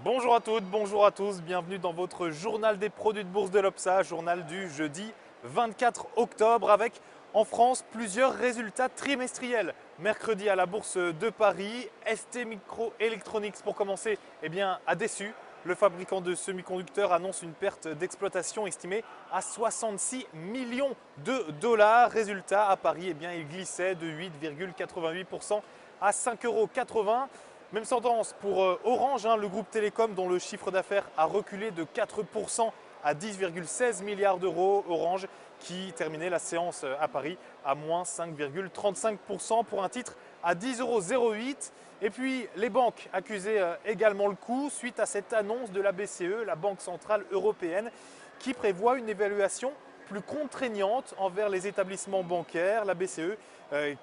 Bonjour à toutes, bonjour à tous, bienvenue dans votre journal des produits de bourse de l'Obsa, journal du jeudi 24 octobre avec en France plusieurs résultats trimestriels. Mercredi à la bourse de Paris, ST Microelectronics pour commencer a déçu. Le fabricant de semi-conducteurs annonce une perte d'exploitation estimée à 66 millions de dollars. Résultat, à Paris, il glissait de 8,88% à 5,80 €. Même sentence pour Orange, le groupe télécom dont le chiffre d'affaires a reculé de 4% à 10,16 milliards d'euros. Orange qui terminait la séance à Paris à moins 5,35% pour un titre à 10,08 €. Et puis les banques accusaient également le coup suite à cette annonce de la BCE, la Banque centrale européenne, qui prévoit une évaluation plus contraignante envers les établissements bancaires. La BCE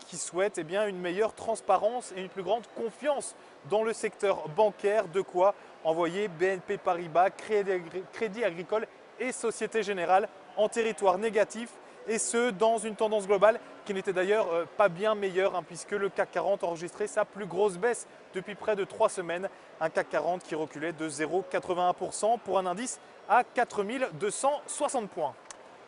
qui souhaite une meilleure transparence et une plus grande confiance dans le secteur bancaire, de quoi envoyer BNP Paribas, Crédit Agricole et Société Générale en territoire négatif, et ce dans une tendance globale qui n'était d'ailleurs pas bien meilleure, puisque le CAC 40 enregistrait sa plus grosse baisse depuis près de 3 semaines, un CAC 40 qui reculait de 0,81% pour un indice à 4260 points.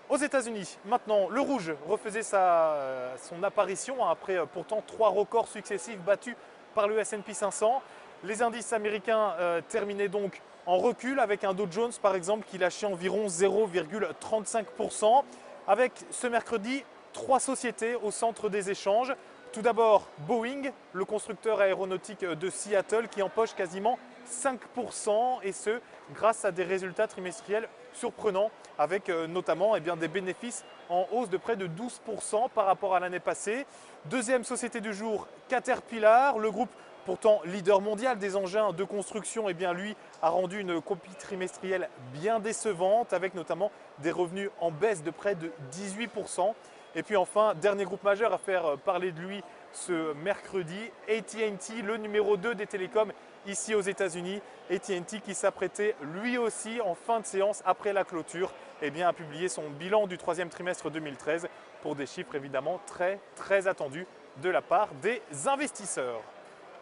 Aux États-Unis, maintenant, le rouge refaisait son apparition après pourtant 3 records successifs battus par le S&P 500. Les indices américains terminaient donc en recul, avec un Dow Jones par exemple qui lâchait environ 0,35%. Avec ce mercredi 3 sociétés au centre des échanges. Tout d'abord Boeing, le constructeur aéronautique de Seattle, qui empoche quasiment 5%, et ce grâce à des résultats trimestriels surprenants, avec notamment des bénéfices en hausse de près de 12% par rapport à l'année passée. Deuxième société du jour, Caterpillar, le groupe pourtant leader mondial des engins de construction, lui a rendu une copie trimestrielle bien décevante, avec notamment des revenus en baisse de près de 18%. Et puis enfin, dernier groupe majeur à faire parler de lui ce mercredi, AT&T, le numéro 2 des télécoms ici aux États-Unis. AT&T qui s'apprêtait lui aussi en fin de séance après la clôture à publier son bilan du 3e trimestre 2013 pour des chiffres évidemment très attendus de la part des investisseurs.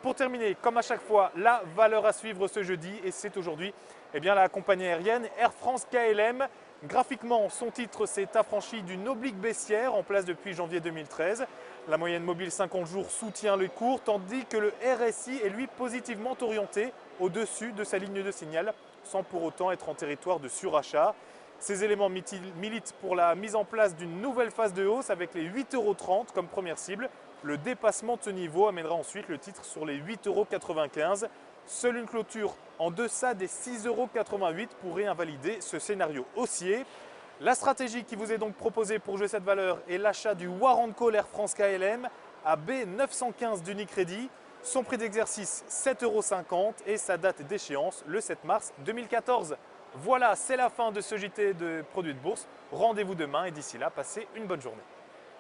Pour terminer, comme à chaque fois, la valeur à suivre ce jeudi, et c'est aujourd'hui la compagnie aérienne Air France-KLM. Graphiquement, son titre s'est affranchi d'une oblique baissière en place depuis janvier 2013. La moyenne mobile 50 jours soutient les cours, tandis que le RSI est lui positivement orienté au-dessus de sa ligne de signal, sans pour autant être en territoire de surachat. Ces éléments militent pour la mise en place d'une nouvelle phase de hausse avec les 8,30 € comme première cible. Le dépassement de ce niveau amènera ensuite le titre sur les 8,95 €. Seule une clôture en deçà des 6,88 € pourrait invalider ce scénario haussier. La stratégie qui vous est donc proposée pour jouer cette valeur est l'achat du Warrant Call Air France KLM à B915 d'Unicredit. Son prix d'exercice 7,50 € et sa date d'échéance le 7 mars 2014. Voilà, c'est la fin de ce JT de produits de bourse. Rendez-vous demain et d'ici là, passez une bonne journée.